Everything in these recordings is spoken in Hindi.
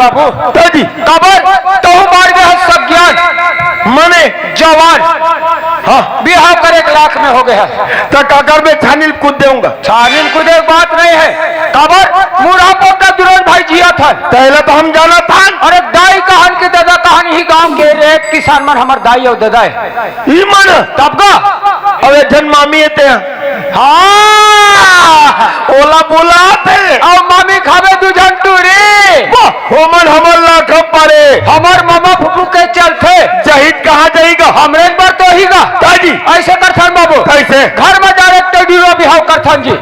बाबू दादी कबर तो मार गए सब ज्ञान मने जवान। हाँ बिहार कर 1 लाख में हो गया। तो काकर में छानील कूद दूंगा। छानील कूद बात नहीं है। कबर मुरा पोता दुरोन भाई जिया था पहले तो हम जाना था। अरे दाई कहान के दादा कहानी ही गांव के रेत किसान मन हमार दाई और दादा है ई मन तब का अबे जन मामी ते हाँ ओला बोला थे और मामी खावे दू झंटूरी होमन हमर लाख पारे हमार मामा फुफू के चलते जहिद कहाँ जाएगा हमरे पर तो ही गा दादी ऐसे करथन बाबू कैसे घर में डायरेक्ट ड्यूरो बिहाव करथन जी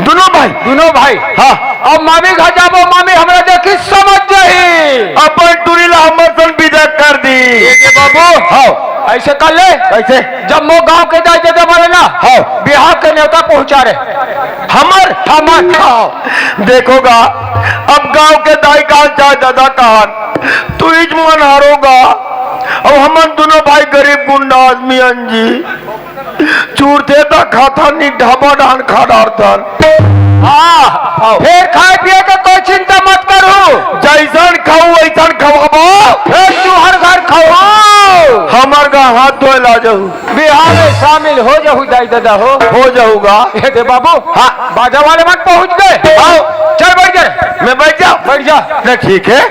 दोनों भाई हाँ और मामी घर जाबो मामी हमरा देखी समझ जाही अपन टूरीला हमर सन विदा कर दी बाबू हाँ ऐसे कर ले कैसे जब मो गांव के दाई दादा बोले ना हाँ बिहार के न्योता पहुंचा रहे हमर हाँ देखोगा अब गांव के दाई कहां चाहे दादा कहां तू इज मन हारोगा। अब हम दोनों भाई गरीब गुंडा आदमी जी चूरते तो खाता नहीं ढाबा डान खा डारतन। हाँ फिर खाए पिए का कोई चिंता मत करो जैसन खाऊ वैसन खवाबो फिर तू हर घर खाओ हमार गा हाथ धोए ला जाऊ बिहार में शामिल हो जाऊ दाई दादा हो जाऊगा। ये दे बाबू हाँ बाजा वाले मत पहुंच गए आओ चल बैठ जा मैं बैठ जा ठीक है।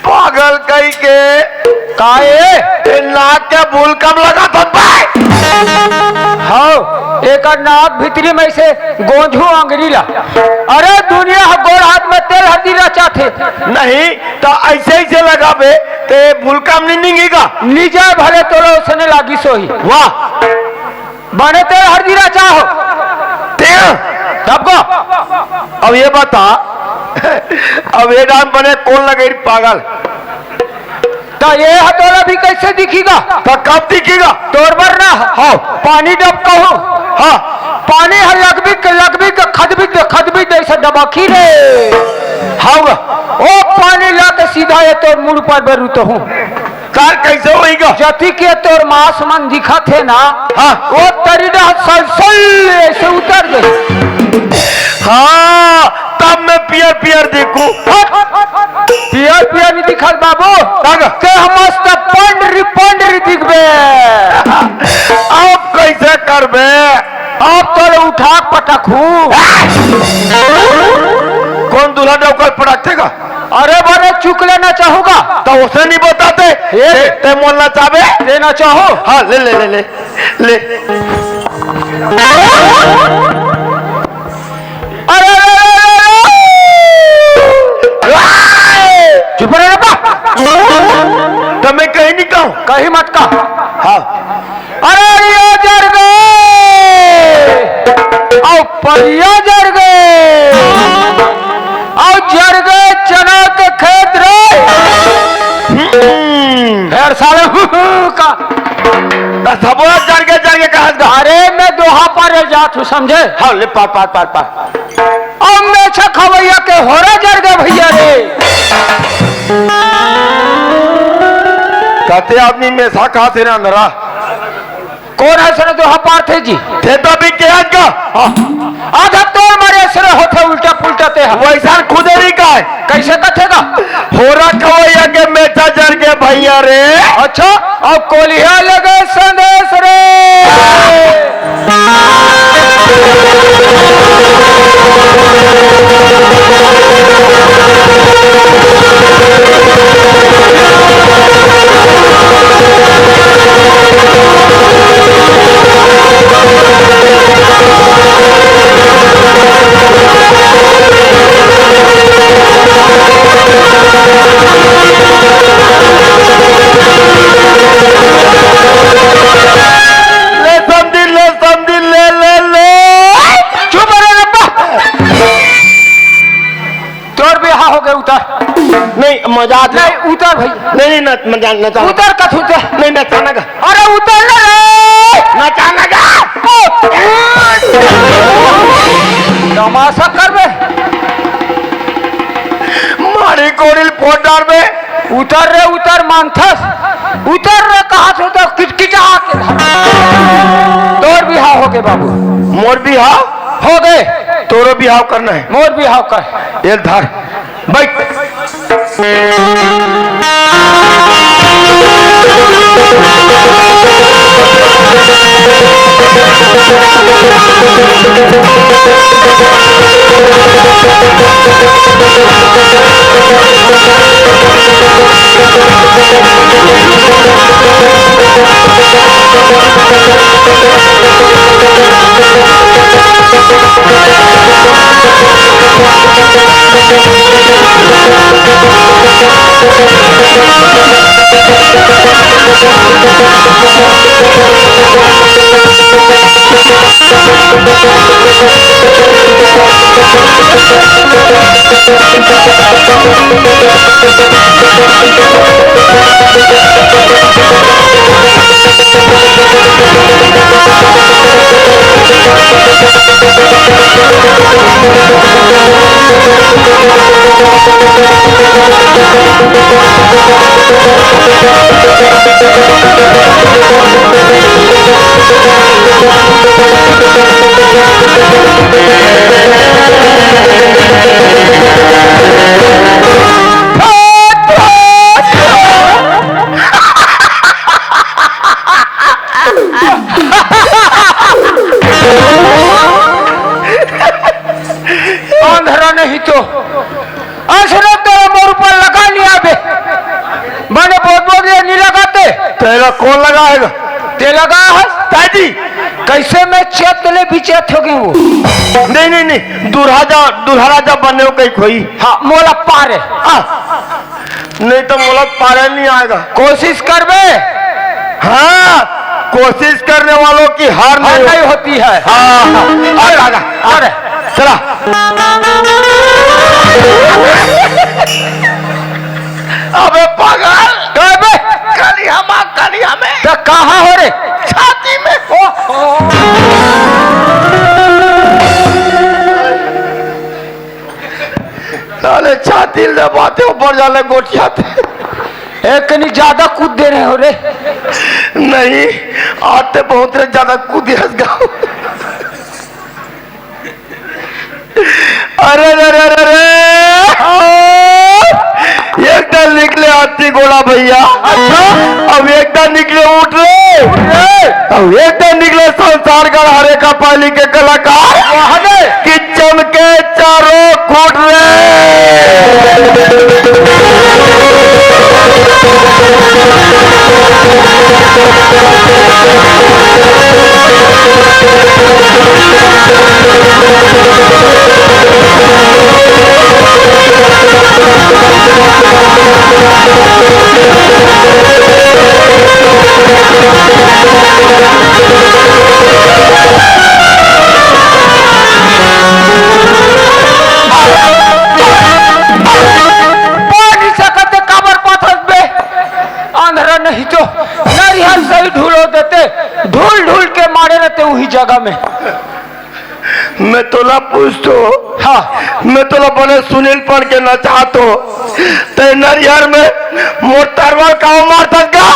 पागल कई के काए नाक के भूल कब लगा तो हाँ एक नाक भीतरी में से गोंझू अंगरीला अरे दुनिया गोड़ हाथ में तेल हल्दी रचा थे नहीं तो ऐसे ही से लगाबे ते भूल कम नहीं निगेगा नीचे भले तोलो उसने लागी सोही वाह बने तेल हल्दी रचा हो तब अब ये बता अब ये नाम बने कौन लगे पागल तो ये हथौड़ा भी कैसे दिखेगा तो कब दिखेगा तोड़ बर ना हाँ पानी डब कहो हाँ पानी लगभी खदबी जैसे दबाखी रे हाँ ओ पानी ला के सीधा ये तोर मुड़ पर बेरू तो हूँ कार कैसे होएगा जति के तोर मास मन दिखा थे ना हाँ वो तरीदा सल ऐसे उतर गई हाँ तब मैं पियर देखू पियर नहीं दिखा बाबू के मस्त पंडरी दिखबे अब कैसे करबे अब तो उठा पटकू कौन दूल्हा डौकर पटकेगा अरे बड़े चुक लेना चाहूंगा तो उसे नहीं बताते ते मोलना चाहे देना चाहो हाँ ले ले ले ले ले अरे चुप रहे तो मैं कहीं नहीं कहूँ कहीं मत का हाँ अरे ये जर गए और परिया जर गए और जर गए चना के खेत रे फिर साले का सब जर के कहा पारे जात हूँ समझे। हाँ ले पार पार पार पार। अब मेछा खवैया के होरा जर गए भैया रे। कहते आदमी में सा कहा से ना अंदरा कौन है सर तो पार थे जी थे तो भी क्या का आधा तोड़ मारे सर होते उल्टा पुल्टा ते वैसा खुदे नहीं का है कैसे कथेगा होरा खवैया के मेचा जर के भैया रे। अच्छा अब कोलिया लगे संदेश रे। नहीं मजाक नहीं उतर भाई नहीं नहीं नचा उतर कथ उतर नहीं नचाना का अरे उतर रे नचाना का तमाशा कर बे मारी कोरिल फोटार में उतर मानथस उतर रे कहा से तो किटकिटा के तोर बिहाव हो गए बाबू मोर बिहाव हो गए तोरो बिहाव करना है मोर बिहाव कर एक धार बैठ अंधरा नहीं तो असरत तो मोर ऊपर लगा लिया बे मैंने बहुत नहीं लगाते तेरा कौन लगाएगा ते लगा है ताजी कैसे मैं चेत ले बिचेत हो गए वो नहीं नहीं नहीं दुल्हा बनने को कहीं खोई हाँ मोला पारे नहीं तो मोला पारे नहीं आएगा कोशिश कर बे हाँ कोशिश करने वालों की हार नहीं होती है हाँ अरे चला अबे पागल खाली हमें तो कहाँ हो रे छाती में साले छाती दबाते ऊपर जाले गोटियाते एक नहीं ज्यादा कूद दे रहे हो रे नहीं आते बहुत रे ज्यादा कूद गाँव अरे अरे अरे अरे एक डर निकले हाथी घोड़ा भैया। अच्छा अब एक डर निकले ऊँट रे अब एक डर निकले संसार का हरे का पाली के कलाकार कि चमके चारों कूट ढूल ढूल के मारे रहते वही जगह में। मैं तोला पूछतो, हाँ मैं तोला बने सुनील पढ़ के न चाहतो ते नरियर में मोटरवा का मारता का।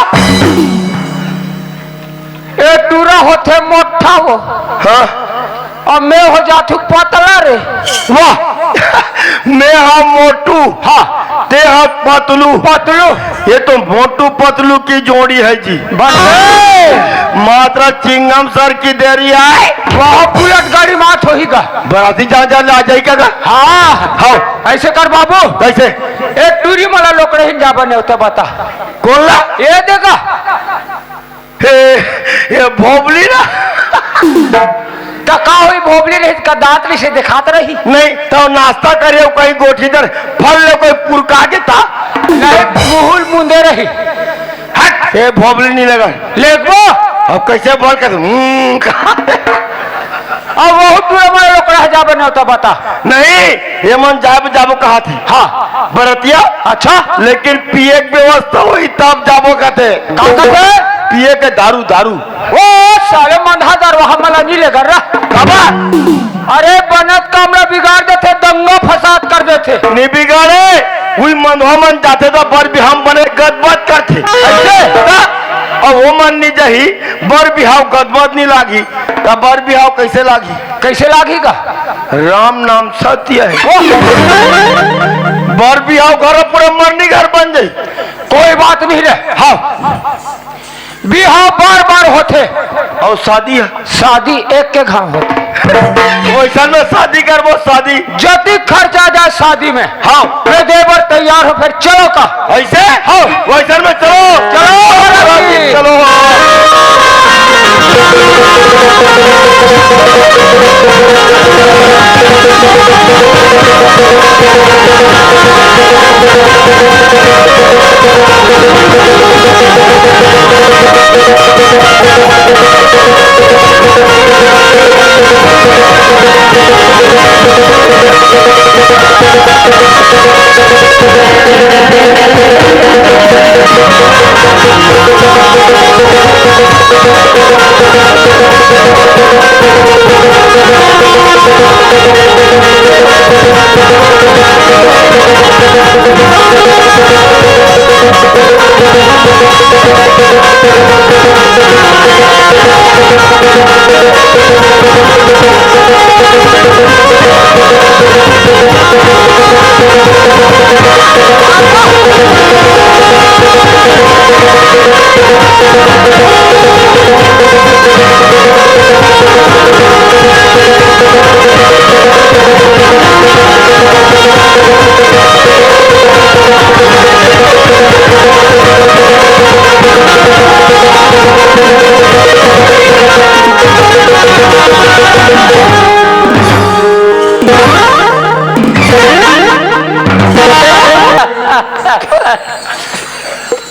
ए टूरा होते मोटा वो, हाँ और मैं हो जातू पतला रे। वाह मैं हाँ मोटू, हाँ ते हाँ पतलू। पतलू ये तो मोटू पतलू की जोड़ी है जी। बस मात्रा चिंगम सर की देरी आए, वहाँ बुलेट गाड़ी मात हो ही का। बराती जा जा ला जाएगा का। हाँ हाँ ऐसे कर बाबू, कैसे एक टूरी मला लोग नहीं जा बने होते बता। कौन ला ये देखा हे ये भोबली ना टका हुई भोबली रही का दांतली से दिखात रही। नहीं तो नाश्ता करे कहीं गोठी दर फल ले कोई पुरका के था नहीं मुहुल मुंदे रही। हट ये भोबली नहीं लगा लेको अब कैसे बोल कर अब वो टूरा मला लोग रह जा बने होता बता। नहीं ये मन जाब जाबो कहा थे। हाँ बरतिया अच्छा लेकिन पिए की व्यवस्था हुई तब जाबो कहते पिए के दारू दारू। वो साले मंधादार वहां मला नहीं लेकर रहा बाबा। अरे बनत कमरा बिगाड़ देते, दंगा फसाद कर देते। नहीं बिगाड़े वही मनवा मन जाते तो बर भी हम बने गदबद करते ऐसे। और वो मन नहीं जही बर बिहाव गदबद नहीं लागी तब बर बिहाव कैसे लागी। कैसे लागेगा? राम नाम सत्य है। बर बिहाव घर पूरे मरनी घर बन जाये कोई बात नहीं रहे। हाँ बिहाव बार बार होते और शादी है शादी एक के घर होते। वैसा में शादी कर वो शादी जति खर्चा जाए शादी में। हाँ मैं देवर तैयार हो फिर चलो का ऐसे हाँ वैसा में चलो चलो चलो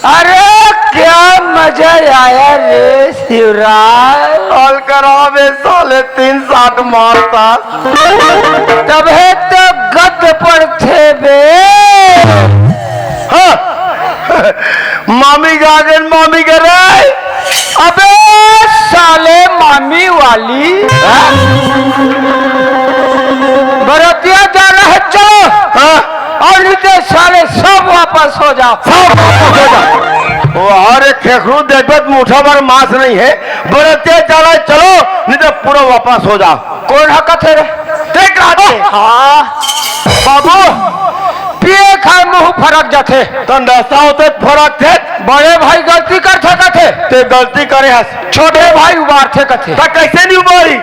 अरे क्या मजा आया रे शिवराज। कॉल करावे साले 360 मारता तबे तो गद पर थे बे। हाँ मामी गागन मामी करे अबे साले मामी वाली बरतिया जाना है चलो। हाँ और नीचे साले सब वापस हो जाओ। सब वापस हो जा। वो हर एक खेखरू देखो मुठा भर मांस नहीं है बरते चला चलो नहीं तो पूरा वापस हो जाओ। कौन हकत है रे? देख रहा हाँ बाबू पिए खाए मुंह फरक जाते तो नशा होते फरक थे। बड़े भाई गलती कर थे ते गलती करे हस छोटे भाई उबार थे कथे। तो कैसे नहीं उबारी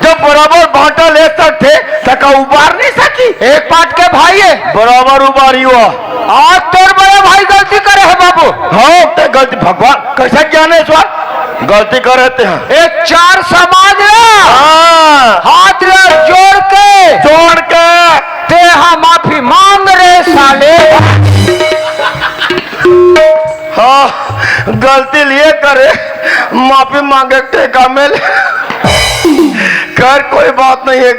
जब बराबर बांटा ले सकते तो उबार नहीं सकी। एक पाट के भाई है बराबर उबारी हुआ। आज तोर बड़े भाई गलती करे है बाबू। हाँ ते गलती भगवान कैसे ज्ञानेश्वर गलती कर रहे हैं। एक चार समाज हाँ हाथ ले जोड़ के ते हाँ माफी मांग रहे साले। हाँ गलती लिए करे माफी मांगे टेका मिले कर कोई बात नहीं है।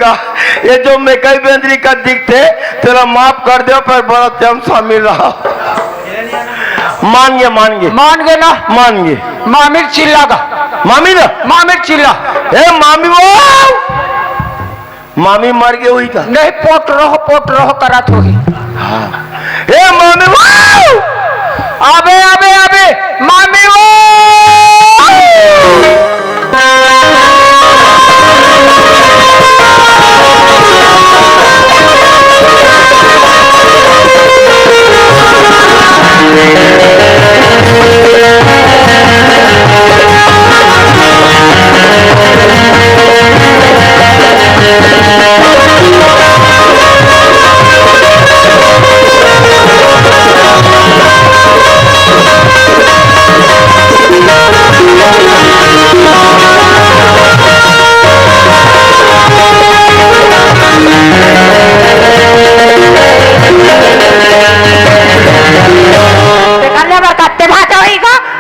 ये जो मैं कई बेंद्री का दिखते तेरा माफ कर दो पर बड़ा टाइम शामिल रहा। मान गए मान गए ना मान गए मामिर चिल्लागा मामी ना मामी चिल्ला ए मामी वो मामी मर गई हुई का नहीं पोट रहो करत होगी ए मामी वो अबे अबे अबे मामी वो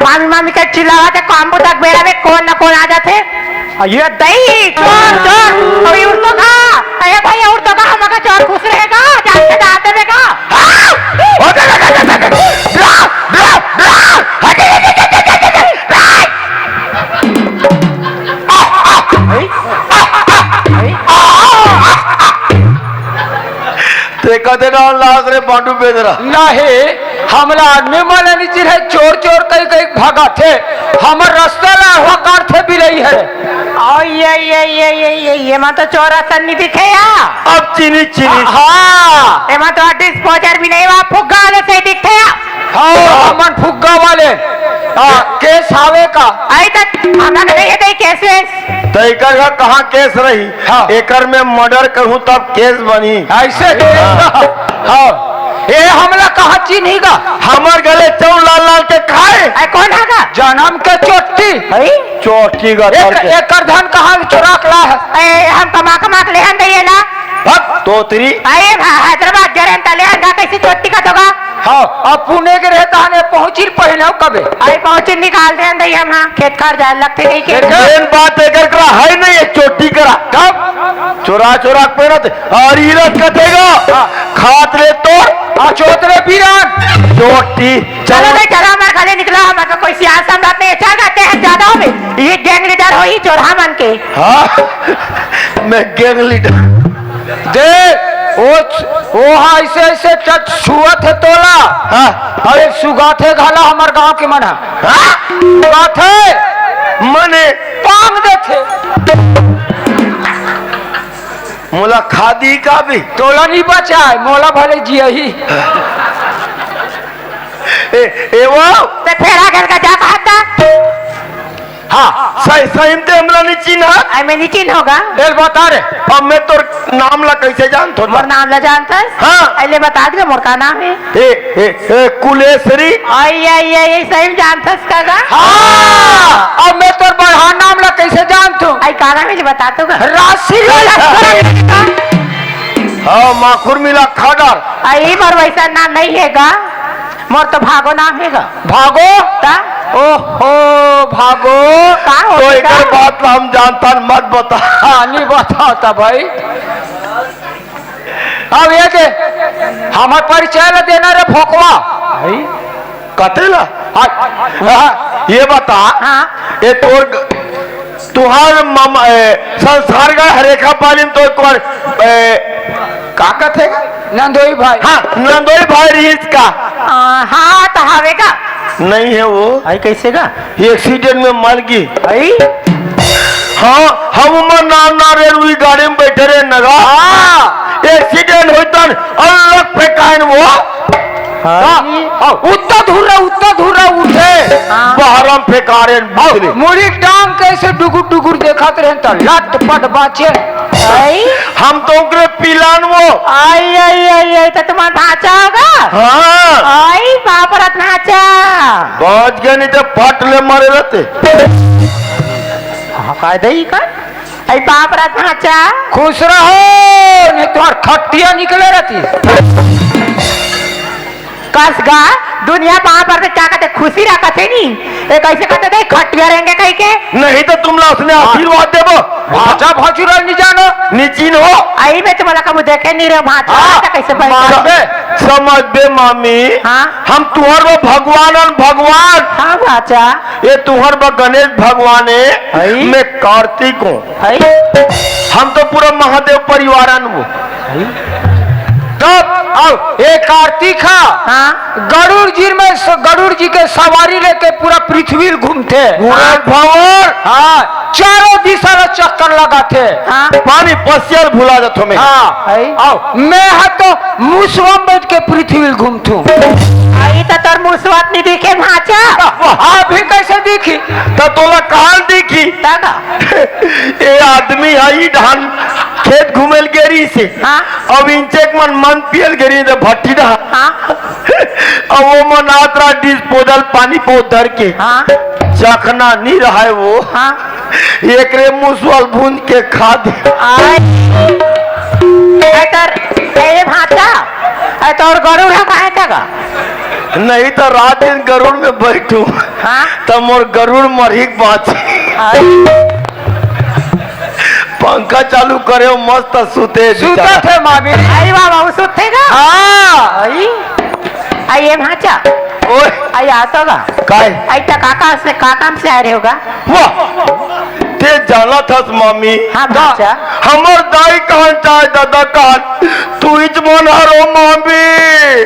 मामी मामी का चिल्लावा कॉम्बो तक बेड़ा में कौन न कौन आ जाते ये दही चोर चोर अभी उठ तो खा अरे भाई उठ तो खा हमारा चोर खुश रहेगा जाते जाते रहेगा कदे लाश रे बांडू बेदरा नहीं हमला आदमी माने नीचे है चोर चोर कई कई भागा थे हमर रास्ता ला हुआ कार थे भी रही है और ये मां तो चोर असन नहीं दिखे या अब चीनी चीनी हाँ ये मां तो डिस्पोजर भी नहीं वहां फुग्गा वाले से दिखे या हाँ हमन फुग्गा वाले केस हावे का आई तक हमरा के नहीं है कैसे तैकर का कहाँ केस रही हाँ। एकर में मर्डर कहूँ तब केस बनी ऐसे हाँ ये हमला कहा चिन्हेगा हमर गले चौ लाल लाल के खाए आई कौन है का जन्म के चोटी चोटी का एक धन कहा चुरा ला है हम कमा ले हम दइए ना तोतरी अरे हैदराबाद जरन ले हम कैसे चोटी का दोगा हाँ अब पुणे के रहता है पहुंची पहले कबे अरे पहुंची निकाल दे दइए हम खेत खार जाए लगते नहीं के मेन बात एकर करा है नहीं ये चोटी करा कब चोरा चोरा पेरत और इरत का देगा खात ले तोड़ चौतरे पीरान चोटी चलो भाई चलो हमारे खाली निकला हमारे कोई सियासत सम्राट नहीं अच्छा करते हैं ज्यादा हो ये गैंग लीडर हो ही चोरा मन के हाँ मैं गैंग लीडर दे वो ऐसे ऐसे टच छुअत है तोला हाँ अरे सुगाथे घाला हमार गांव के मना सुगाथे मने पांग देथे मोला खादी का भी तोला नहीं बचा है मोला भले जिया ही ए वो तो फेरा घर का जा कहा था हाँ सही सही ते हमला नहीं चिन्हा आई मैं नीचिन होगा एल बता रे अब मैं तोर नाम ला कैसे जान थो मोर नाम ला जानता हाँ अरे बता दे मोर का नाम है ए कुलेश्वरी आई सही जानता का हाँ अब मैं तोर बढ़ा नाम ला कैसे जानतू आई का नाम है बता तो राशि हाँ माखुर मिला खाडर आई मोर वैसा नाम नहीं हैगा मोर तो भागो नाम हैगा भागो ता ओहो भागो का हो तो एक बात हम जानता मत बता हाँ नहीं बताता भाई अब ये के हमार परिचय ला देना रे भोकवा कतेला ये बता हाँ ये तोर तुहार मामा संसार का हरेखा पालिम तो एक बार का कथे नंदोई भाई हाँ नंदोई भाई रीस का हाँ तो हवेगा नहीं है वो आई कैसे का एक्सीडेंट में मर गई आई हाँ हम उमर नाम ना रे रुई गाड़ी में बैठे रहे नगा एक्सीडेंट होता अलग फेंकाइन वो उतना धुरा उठे बहरम फेंकारे मुड़ी टांग कैसे डुगुर डुगुर देखत रहे तो लट पट बाचे आई हम तो उनके पिलान वो आई तो तुम्हारा भाचा होगा हाँ आई बापरत भाचा बच गए नहीं तो फट ले मरे रहते का दई का आई बापरत भाचा खुश रहो नहीं तुम्हार खट्टिया निकले रहती कसगा दुनिया वहां पर क्या कहते खुशी रखते नहीं ये कैसे कहते थे खटिया रहेंगे कहीं के नहीं तो तुम उसने आशीर्वाद देवो भाषा भाषुरा नहीं जानो नीचिन हो आई में तुम्हारा कभी देखे नहीं रहे भाचा हाँ, कैसे मान बैठ बे। समझ बे मामी हाँ। हम तुहर वो भगवान भगवान हाँ भाचा ये तुहर वो गणेश भगवान है आई। मैं कार्तिक हूँ आई हम तो पूरा महादेव परिवारन हूँ तब आओ ये कार्तिक हाँ गरुड़ जी के सवारी लेके पूरा पृथ्वी घूमते भंवर हाँ चारों दिशा में चक्कर लगाते हाँ पानी पसियल भुला जातो मैं हाँ आई आओ मैं है तो मुसवम बैठ के पृथ्वी घूमतू आई तो तोर मुसवत नहीं दिखे भाचा अभी कैसे दिखी तो तोला कहाँ दिखी दादा ये आदमी है धान खेत घूमेल गेरी से हाँ। अब इंचेक मन पियल गेरी तो भट्टी रहा हाँ अब वो मन आतरा डिस्पोजल पानी पे उधर के हाँ चखना नहीं रहा है वो हाँ एक रे मुसवाल भून के खा दे आई ए भाचा आई तोर गरुड़ है कहाँ तक नहीं तो रात दिन गरुड़ में बैठू हाँ तो मोर गरुड़ मरिक बाँचे आई पंखा चालू करे हो मस्त सुते सूता बेचारा। थे मामी आई बाबा वो सुतेगा हाँ आई आई ये भाचा ओए आई आता का काय आई तक का काम से आ रहे होगा वाह ते जाना था मामी हाँ भाचा हमर दाई कहाँ चाहे दादा कहाँ तू इच मन हरो मामी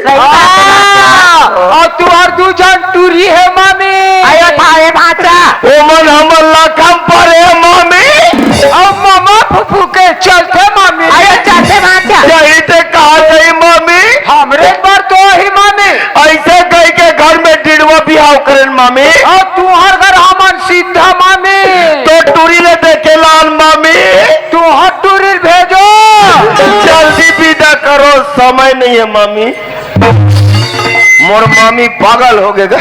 सही बात है भाचा। और तुम्हार दू जन टूरी है मामी आयो था ये भाचा ओ मन हमर लाखम पर है मामी अब मामा फुफू के चलते मामी आयो चाचे भाचा यही ते कहा गई मामी हमरे बार तो ही मामी ऐसे गई के घर में डिड़वा बिहाव करें मामी और तुम्हार घर हमन सीधा मामी तो टूरी ले देखे लाल मामी तुम्हार टूरी भेजो जल्दी विदा करो समय नहीं है मामी मोर मामी पागल हो गएगा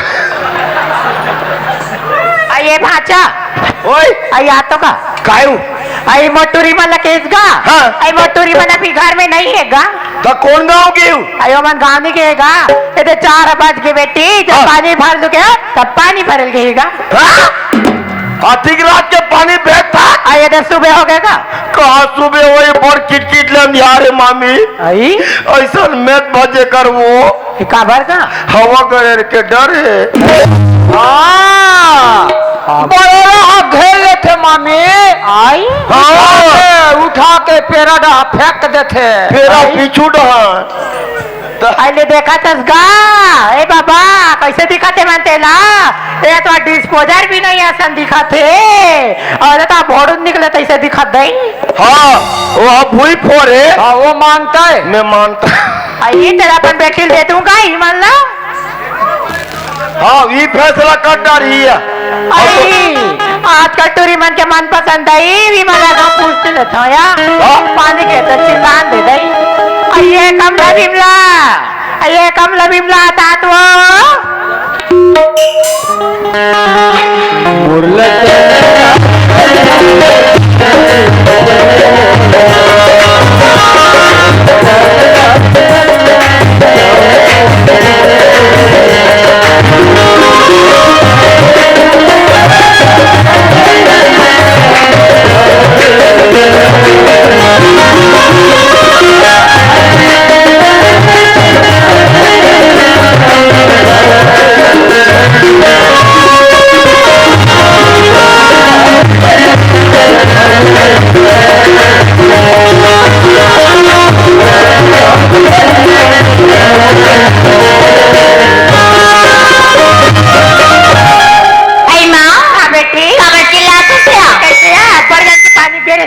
आइए भाचा ओए आई आतो का कायू आई मोटूरी वाला केस गा हाँ। आई मोटूरी वाला भी घर में नहीं है गा तो कौन गाँव की हूँ आयो मन गाँव नहीं गएगा ये 4 बज के बेटी जब हाँ। पानी भर लुके तब पानी भरल गएगा आधी रात के पानी बैग था आई इधर सुबह हो गएगा कहा सुबह वही बड़ किटकिट ले निहारे मामी आई ऐसा मैच बजे कर वो का भर का हवा करे के डर है बड़ा घेर लेते मामी आई उठा के पेड़ा फेंक देते फेरा पीछू डहा आइले देखा तस गा ए बाबा कैसे दिखाते मनते ला ये तो डिस्पोजर भी नहीं ऐसा दिखाते और तो भोड़ून निकले तो ऐसे दिखा दई हाँ वो भूई फोड़े हाँ वो मानता है मैं मानता आई तेरा अपन बेटी दे दूंगा ही मान लो हाँ ये फैसला कर डाली है आई आजकल टूरी मन के मन पसंद आई भी मन लगा पूछते लेता हूँ यार पानी के तो चिल्लान दे दई आइए कमला बिमला आइए कमला बिमला तात वो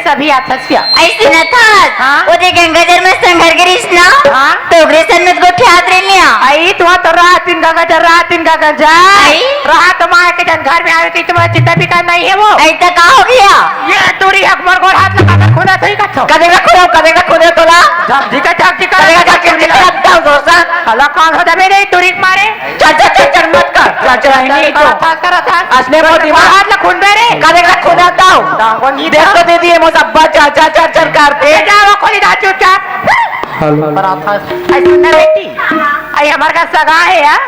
सभी आथस्या ऐसे न था हाँ? उदे गंगाधर में संघर गिरीश ना हाँ? तोगरे सन्नत को ठात रे लिया आई तुम तो रात दिन का जा आई? रात मार के जन घर में आवे कि तुम्हारा चिंता भी का नहीं है वो ऐसा का हो गया ये टूरी अकबर को हाथ लगा कर खुदा सही कच्छो कदेगा खुदे तोला झपझी का कदेगा का दोसा हला कौन होता मेरे टूरी मारे चल मत कर नहीं तो था असले को दिमाग हाथ लग खुंडे रे कदेगा खुदा ताऊ डांगो नी देख तो दे दिए मोसब्बा चाचा चर करते जाओ खोली दा चुपचाप आई सुंदर बेटी आई हमार का सगा है यार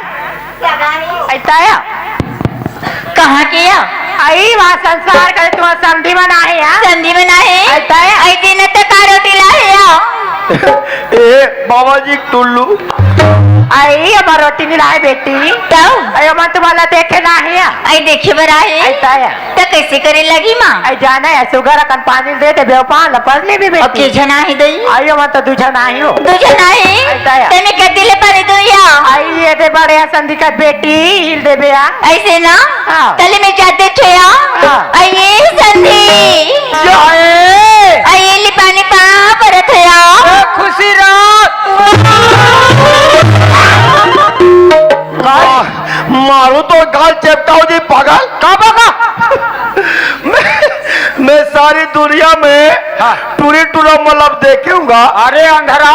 ऐसा है कहाँ किया आई वहाँ संसार करे तुम्हारा समझी बना है यार संधि में ना है ऐसा है ऐसे न तो कार ए बाबा जी टुल्लू आई हमार रोटी नहीं लाए बेटी ताऊ अयो मैं तुम्हाला देखे नाही है आई देखी बर आहे ऐसा है तर कैसे करे लगी माँ आई जाना है सुगर अकन पानी दे ते बेवपा लपसले भी बेटी ओके जन आहे दई आयो मैं तो दूजा नाही हो तुझे नाही ऐसा है तेने कधीले पाणी दुया आई ये दे बड़े संधि का बेटी हिल दे बेया ऐसे ना हाँ। तले में जाते छया हाँ। आइए संधी जाए आइए ली पाणी पा परत हया ए, खुशी रात मारू तो गाल चेपटाओ जी पागल का बगा मैं सारी दुनिया में हाँ। टूरी टूरा मतलब देखूंगा। अरे अंधरा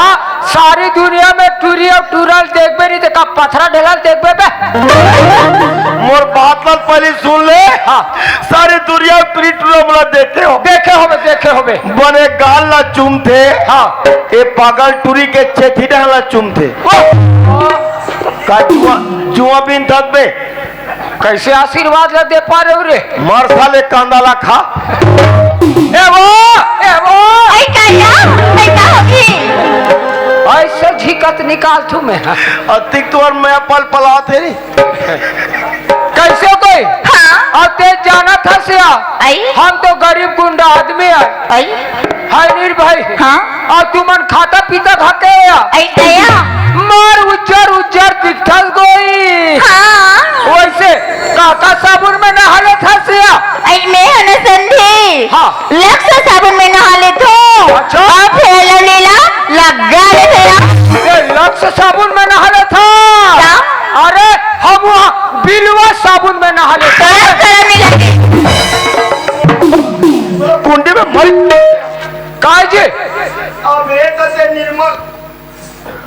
सारी दुनिया में टूरी और टूरल देखबे नहीं देखा पथरा ढेलल देखबे बे मोर बात लाल पहले सुन ले। हाँ। सारी दुनिया में टूरी टूरा मतलब देखे होबे बने गाल ला चुम थे। हाँ। ये पागल टूरी के छेथी ला चुम थे का जुआ बिन थक बे कैसे आशीर्वाद ला दे पा रहे रे मार साले कांदा खा ए वो आई काया आई का होगी ऐसे झिकत निकाल तू मैं अतिक तो और मैं पल पला थे कैसे कोई हाँ अब ते जाना था सिया आई हम तो गरीब गुंडा आदमी है आई हाय निर्भय हाँ और तुमन खाता पीता खाके आई काया मार उज्जर दिखल गोई हाँ वैसे काका साबुन में नहाले था सिया आई मैं हन संधी हाँ। लक्ष्य साबुन में नहा ले तो अच्छा। अब फेल लीला लगा रे तेरा ये लक्ष्य साबुन में नहाले था क्या? अरे हम वहाँ बिलवा साबुन में नहाले थे तरह तरह मिला कुंडी में मर काय जी अब एक से निर्मल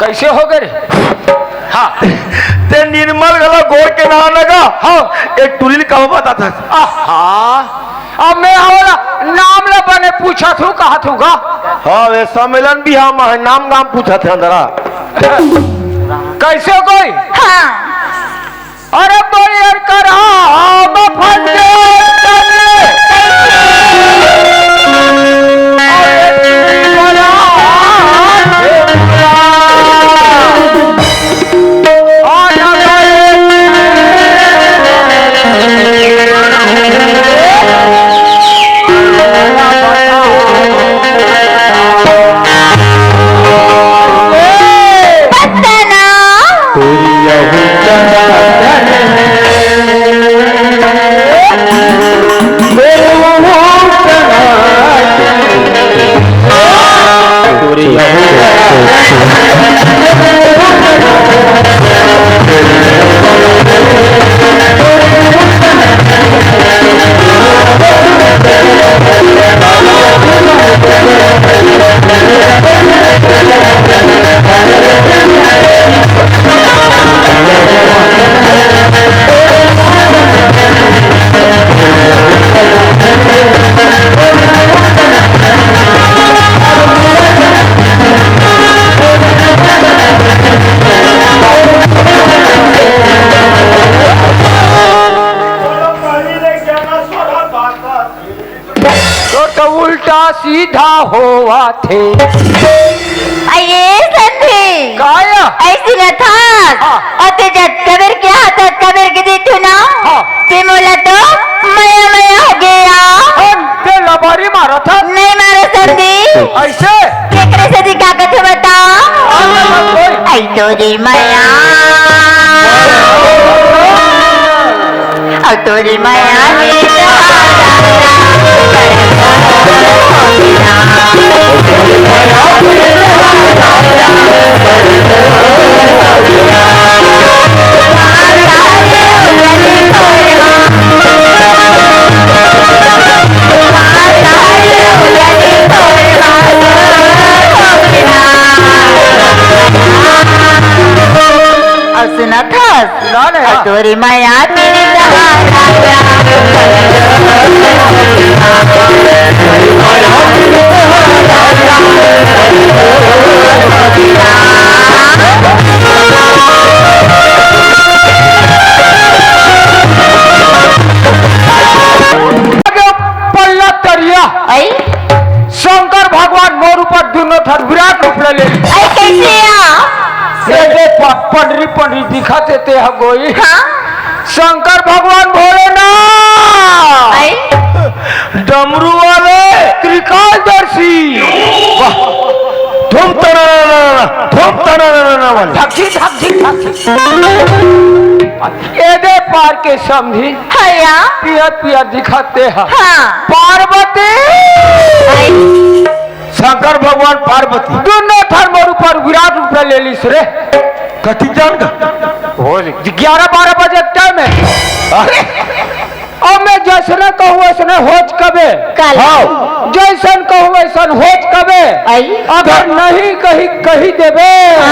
कैसे हो गए रे? हाँ ते निर्मल गला गोर के नहा लगा। हाँ एक टुलील का बता था अब मैं हमारा नाम ला बने पूछा थू कहा थूगा हाँ वे सम्मेलन भी हम नाम गाम पूछा थे अंदरा कैसे कोई हाँ अरे बोली यार कर पतना तो उल्टा सीधा होवा थे आइए संधी काया ऐसी न था हाँ। और ते जब कबर के हाथात कबर के दी ना हाँ। ते बोला तो मया मया हो गया ते लबारी मारा था नहीं मारा संधी ऐसे केकरे से दिखा के तो बता आई तोरी मया और तोरी मया ने और सुना था और तोरी मया तेरी पल्ला तरिया आई शंकर भगवान मोर ऊपर दोनों थर विराट रूप ले ली। अरे कैसे पंडरी पंडरी दिखाते थे गोई। हाँ शंकर भगवान भोलेनाथ आई डमरू वाले त्रिकालदर्शी धूम तना वाले धक्की धक्की धक्की एदे पार के समझी हया पिया पिया दिखाते हैं हाँ पार्वती आई शंकर भगवान पार्वती दोनों थर मोर ऊपर विराट रूप ले ली रे। कथी जान का 11-12 बजे टाइम है। अब मैं जैसने कहूँ वैसने होच कबे कल जैसन कहूँ वैसन होच कबे आई अगर नहीं कही देवे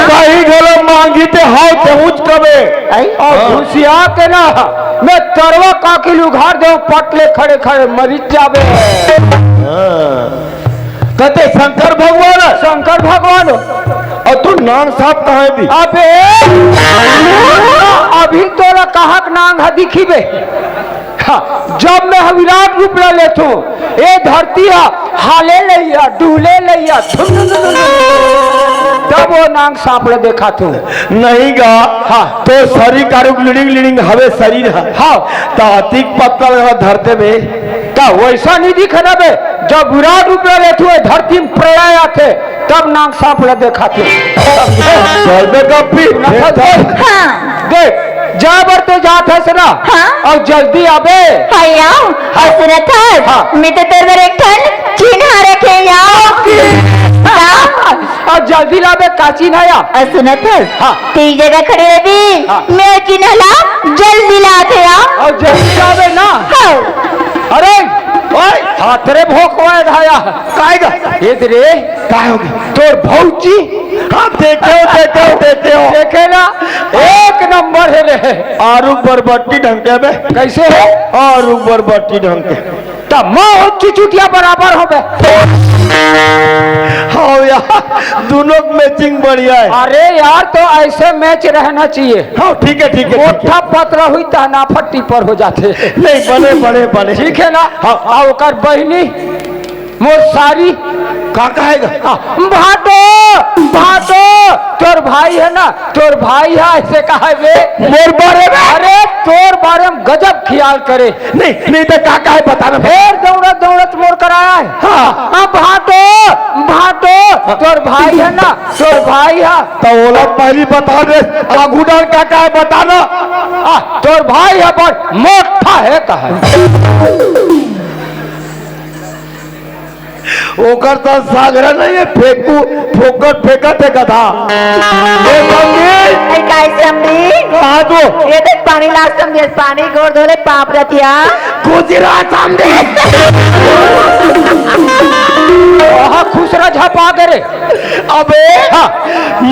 कहीं गलो मांगी ते हाउ पहुंच कबे आई और घुसिया के ना मैं तरवा काकिल उघाड़ दे पटले खड़े खड़े मरी जावे। कहते शंकर भगवान और तू नाम साहब कहाँ भी अबे अभी तोरा कहा नांग है दिखीबे। हाँ, जब मैं विराट रूप ले लेतू ये धरती हाले लैया डूले लैया तब वो नांग सांपड़े देखा तू नहीं गा हाँ तो शरीर कारुक लीडिंग हवे शरीर है हाँ तातिक पत्तल धरते में तो वैसा नहीं दिख रहा बे। जब विराट रूप ले लेतू धरती में प्रलय आते तब नांग सांपड़े देखा तू हाँ देख जा बरते जात है सना हाँ और जल्दी आबे हया असुरथ हाँ। मैं तो तेरे पर एक ठन चिन्ह रखे और जल्दी लाबे काची नया असुरथ हाँ। तेरी जगह खड़े रही हाँ। मैं चिन्ह ला जल्दी लाते और जल्दी लाबे ना अरे ओए हाथरे भोकवा धाया काएगा ये रे काय होगी तोर भौजी हाँ देते हो देखे ना एक नंबर है रे आरुक बरबट्टी ढंग के बे कैसे है आरुक बरबट्टी ढंग के तब मैं चुचुटिया बराबर हो बे। हाँ यार दोनों मैचिंग बढ़िया है। अरे यार तो ऐसे मैच रहना चाहिए। हाँ ठीक है मोटा पत्र हुई तना फट्टी पर हो जाते नहीं बने ठीक है ना। हाँ ओकर बहनी मोर सारी का कहेगा भाटो तोर भाई है ना तोर भाई है ऐसे कहा बे मोर बारे में अरे तोर बारे में गजब ख्याल करे नहीं तो का है बताना फिर दौड़त मोर कराया है। हाँ भाटो तोर भाई है ना तोर भाई है तो ओला पहली बता दे आगू डाल का है बताना तोर भाई है पर मोटा है कहा ओकर तो सागरा नहीं है फोकट फेंकत है गधा कहा तो ये देख पानी लास्ट समझे पानी गोर धोले पाप रतिया गुजरात सामने खुश रह झपा दे रे। अबे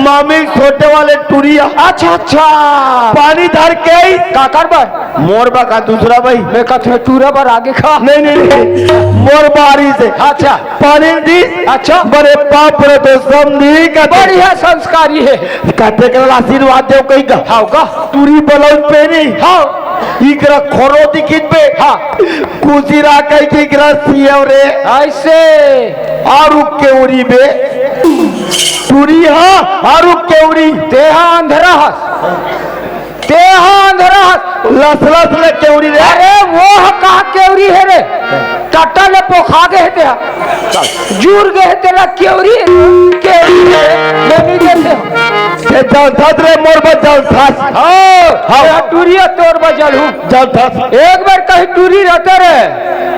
मामी छोटे वाले टुरिया अच्छा पानी धर के काकर बर मोरबा का दूसरा भाई मैं कथे टूरे बर आगे खा नहीं मोर बारी से अच्छा पानी दी अच्छा बड़े पाप रे तो समझी का बढ़िया संस्कारी है कहते के आशीर्वाद दे कहीं का हाँ का टूरी ब्लाउज पहनी हाँ इकरा खोरो दिखित पे हाँ कुसीरा कहीं की इकरा सियव रे ऐसे आरुक के उरी बे टूरी हाँ आरुक के उरी तेहा अंधरा लस ले केवड़ी रे अरे वो कहा केवरी है रे टाटा ले पोखा गए थे जूर गए तेरा केवरी नहीं देते से जलथस रे मोर बजल थस हाँ टूरिया तोर बजल हूँ जलथस एक बार कहीं टूरी रहते रे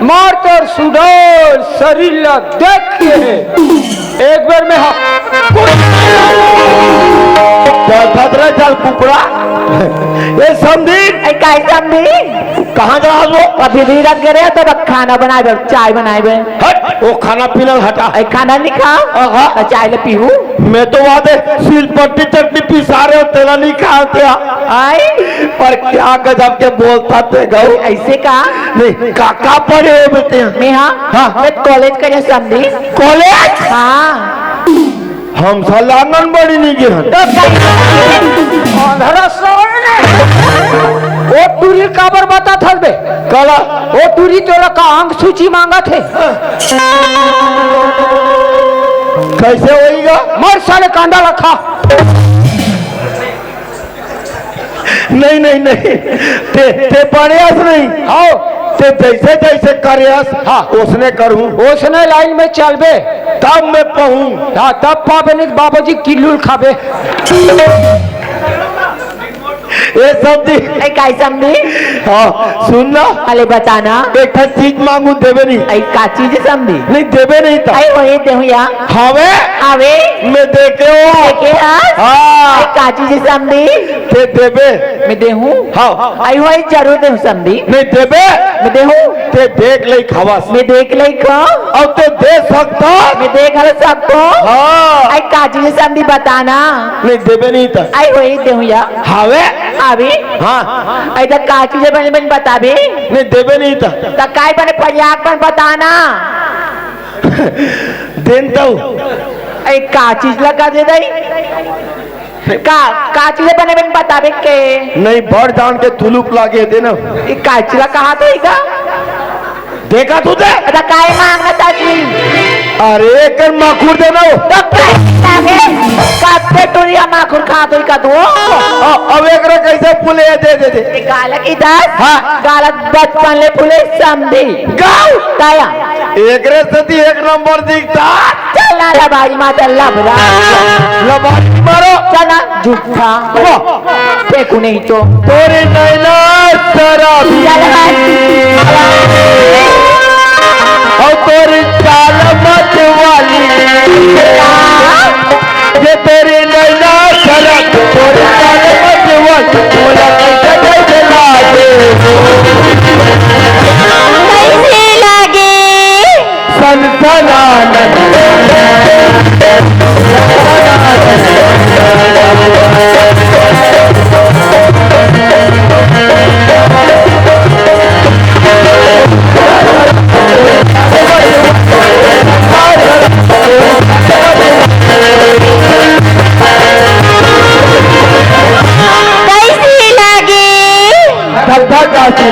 मार तोर सुडोल शरीर ला देखिए एक बार में जलथस रे जल कुकड़ा ये समझी काय समझी कहाँ जा वो अभी भी रख गए तो खाना बनाए चाय बनाए हट वो खाना पीना हटा खाना नहीं खाओ चाय ले पीहू मैं तो वादे सिलपट्टी चटनी पिसा रहे हो तेरा नहीं खाते आई पर क्या गजब के बोलता थे गौ ऐसे कहा नहीं काका पढ़े हुए बेटे मैं हाँ मैं कॉलेज का समझी कॉलेज हाँ हम सलांगन बड़ी नहीं गिरन वो टूरी काबर बता था बे कला वो टूरी तोरा का अंग सूची मांगा थे कैसे होएगा? मर साले कांदा रखा। नहीं नहीं नहीं, ते प्रयास नहीं, हाँ ते जैसे जैसे प्रयास हाँ उसने करूं उसने लाइन में चलबे तब मैं पाऊं। हाँ तब पाबे नहीं बाबूजी किल्लुल खाबे। ये समझी? ऐ काय समझी? हाँ सुन ना, अले बताना एक ठा चीज मांगू देवे नहीं, ऐ का चीज समझी? नहीं देवे नहीं था। ऐ होए देहु या हवे आवे मैं देखे हो। देखे आस ऐ हाँ का चीज समझी? ते देवे। मैं देहूं हाँ ऐ होए जरूर देहु समझी। नहीं देवे, मैं देहूं ते देख ले खवास। मैं देख ले को अब ते दे सकता। मैं देख हल सबको हाँ ऐ का चीज समझी बताना नहीं देवे नहीं था। ऐ होए देहु या हवे आवे हाँ ऐ तो का चीज बने बने बताबे नहीं देवे नहीं था। तो काय बने पर्याग बन बताना देन तो ऐ का चीज लगा दे दई का चीज बने बने बताबे के नहीं बढ़ जान के तुलुप लागे देना। ये का चीज कहा तो इका देखा तुझे? तो काय मांगना चाहती अरे कर माखूर देना हो। तो काय लागे काते टोरिया माखुर खा तो इका दो अब एक रे कैसे पुले दे दे दे। ये गालक इधर हाँ। गालक बचपन ले फुले समझी गाँव ताया एक रे सती एक नंबर दिखता। चलना ला भाई माता लबरा लबारी मारो चलना झूठा देखू नहीं तो तोरी नैना शराबी चल और तोरी चाल मत वाली ये तेरी नैना शराब तोरी चाल मत वाली बोला कैसे कैसे लागे कैसे लगे सनसनानन कैसे लगे धक्का काशी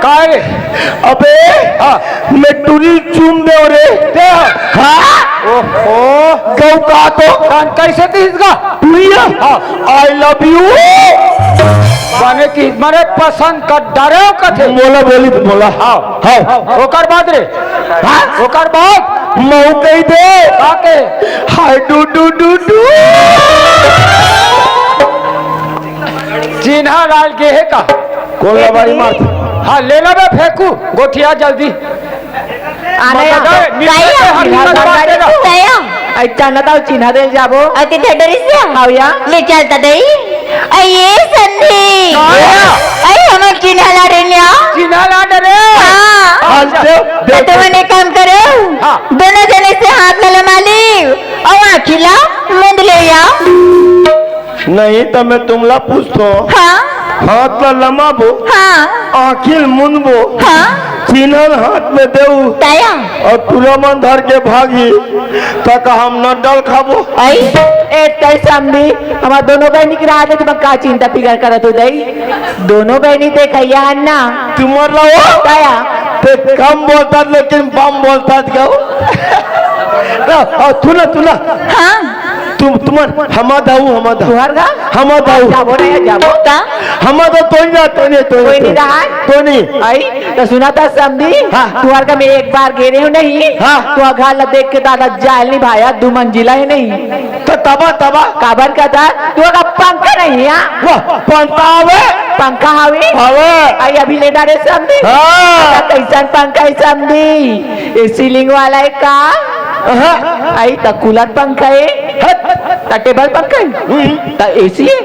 काय रे अबे मैं टूरी चूम दे रे। हाँ ओहो गौ का तो कान कैसे तीसगा आई लव यू बने की मरे पसंद कर डरे कथे बोला बोली तो बोला। हाँ हाँ ओकर बाद रे ओकर बाद मऊ कही दे काके हाय डू डू डू डू चिन्हा लाल के है का कौन लबारी मारती? हाँ ले लो बे फेंकू गोठिया जल्दी आने ऐसा न तो चिन्हा दे जाबो अति थडरी से हावया ले चलता दई अये संधी अये हम चिन्हाला रेन्या चिन्हा ला डरे हाँ हाल दे तो मैंने काम करो हाँ। दोनों जने से हाथ में लमा ली और आखिला मुंद ले या नहीं तो मैं तुमला पूछतो हाँ हाथ ला लमाबो हाँ आखिल मुनबो हाँ चिन्हल हाथ में देऊ ताया और तुला मन धर के भागी तक हम न डल खाबो। आई एक कई समझी हमार दोनों बहनी की रात है तुम का चिंता फिकर करत हो दई दोनों बहनी देखैया अन्ना तुम्हार लाओ ताया ते कम बोलता लेकिन बम बोलता गो। तुला हाँ तुमर हमा दाऊ तुहर गा हमा दाऊ जाबो ना जाबो का हमा तो कोई कोई नहीं रहा तो नहीं आई तो सुना था समझी हाँ। तुहर का मैं एक बार गे रही हूँ नहीं हाँ। तो घर ला देख के दादा जाल नहीं भाया 2 मंजिला है नहीं तो तबा काबर का था तुहर का पंखा नहीं है वाह पंखा आवे पंखा हावी आवे आई अभी ले डाले समझी हाँ कैसन पंखा है समझी ये सीलिंग वाला है का आई त कूलर पंखा है त टेबल पंखा है त एसी है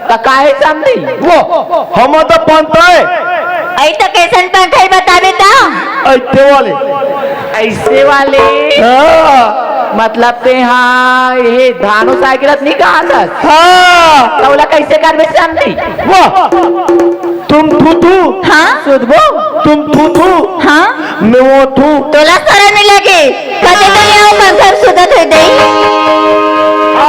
त काहे समझी वो हम तो पंता है आई तो कैसन पंखा है बता बेटा ऐसे वाले ऐसे वाले हाँ मतलब ते हाँ ये धानो साइकिल नहीं कहा था हाँ तौला कैसे कर बे समझी वाह तुम थू हाँ सुधबो तुम थू हाँ मैं वो थू तोला सारा नहीं लगे कदे तो यहाँ पंखा सुधत हो गई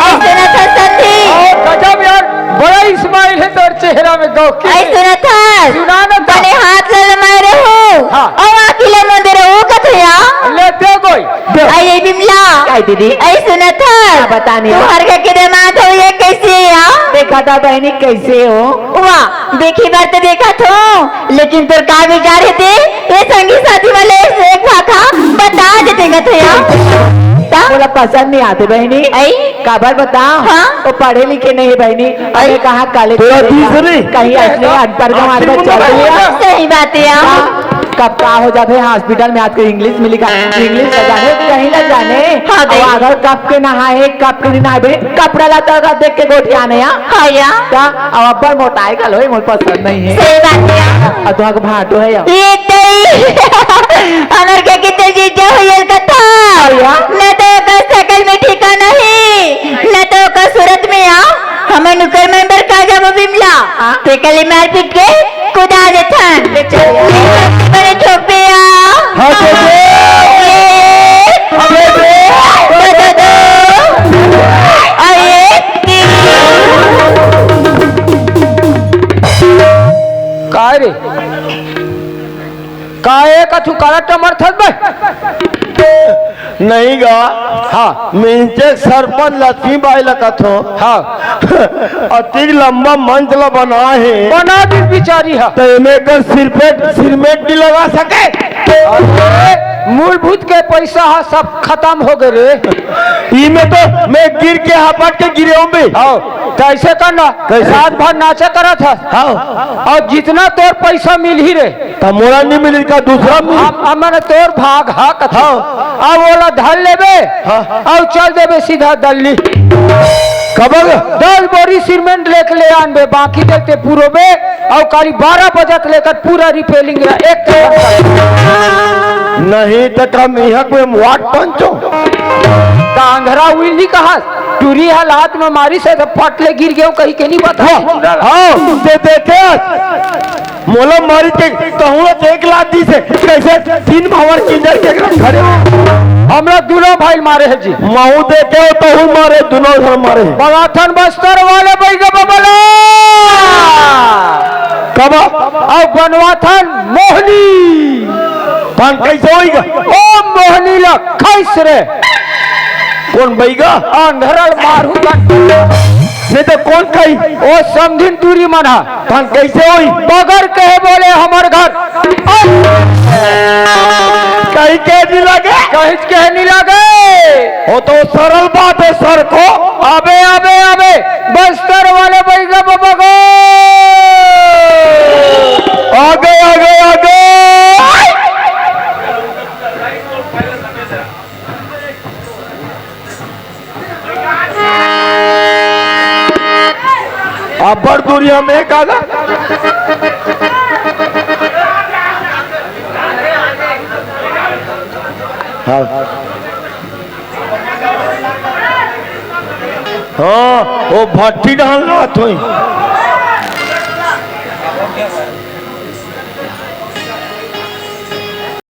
ऐसे न था संधि गजब यार, बड़ा इस्माइल है तेरे चेहरा में गौ की। ऐसे न था सुना न था। तने हाथ ले मारे हो हाँ। और अकेले मंदिर हो कथया ले दे कोई अरे बिमला काय दीदी ऐसे न था बताने तू हर के दामाद हो ये कैसे है यार देखा था बहनी कैसे हो वाह देखी बार तो देखा तो लेकिन तेरे का विचार है थे ये संगी साथी वाले एक था बता देते गथया बोला पसंद नहीं आते बहनी आई काबर बताओ हाँ? वो पढ़े लिखे नहीं बहनी अरे कहा कॉलेज तेरा तीसरी? कहीं असली अनपढ़ का मार पर चल रही है सही बात है यार कब का हो जाते हॉस्पिटल में आजकल इंग्लिश मिली का इंग्लिश न जाने कहीं न जाने हाँ, और अगर कब के नहाए कब के नहीं नहाए कपड़ा लाता का देख के गोटी आने या हाँ यार का अब अब्बर मोटाई का लोई मुझे पसंद नहीं है सही बात है यार और तुम भाटो है यार ये अमर के कितने जीजा हो ये कथा न तो का शकल में ठिका नहीं न तो का सूरत में आ हमें नुकर मेंबर का जब बिमला ते कली मार पीट के कुदा दे थन बड़े छोपे आ हाँ काय रे काय कथू काला टमर थत बे नहीं गा हाँ मिंचे सरपंच लक्ष्मीबाई लगा थो हाँ अति लंबा मंच ला बना है बना दी बिचारी है तो इन्हें का सिरमेंट भी लगा सके अरे मूलभूत के पैसा है सब खत्म हो गए रे इमे तो मैं गिर के हापट के गिरे हूँ भी आओ कैसे करना कैसे? रात भर नाचा करा था हाँ और जितना तोर पैसा मिल ही रे तो मोरा नहीं मिली का दूसरा मिली हमने तोर भाग हा कथा हाँ। अब बोला धर लेबे हाँ। और चल देबे सीधा दिल्ली कबग 10 बोरी सीमेंट लेके ले आनबे बाकी देते पूरो में और काली 12 बजे लेकर पूरा रिपेयरिंग एक नहीं तो कम यहाँ कोई वाट पंचो कांघरा हुई नहीं कहा टूरी हालात में मारी से तो पटले गिर गए कहीं के नहीं बता हाँ दे देखे मोला मारी के कहूँ एक लाख दी से कैसे 3 भावर किंजर के खड़े हमरा दोनों भाई मारे हैं जी माऊ देखे तो हूँ मारे दोनों घर मारे बगाथन बस्तर वाले बैगे बबला कब और बनवाथन मोहनी पान कैसे होएगा ओ मोहनी ला खैस रे कौन बैगा अंधरल मारू नहीं तो कौन खाई ओ समझिन दूरी मना पान कैसे होई बगर कहे बोले हमार घर कहीं के नहीं लगे कहीं कहे नहीं लगे वो तो सरल बात है सर को अबे अबे अबे बस्तर वाले बैगे बबगो आगे आगे आगे अब बड़ दूरिया में कागा हाँ हाँ वो भट्टी डालना थोड़ी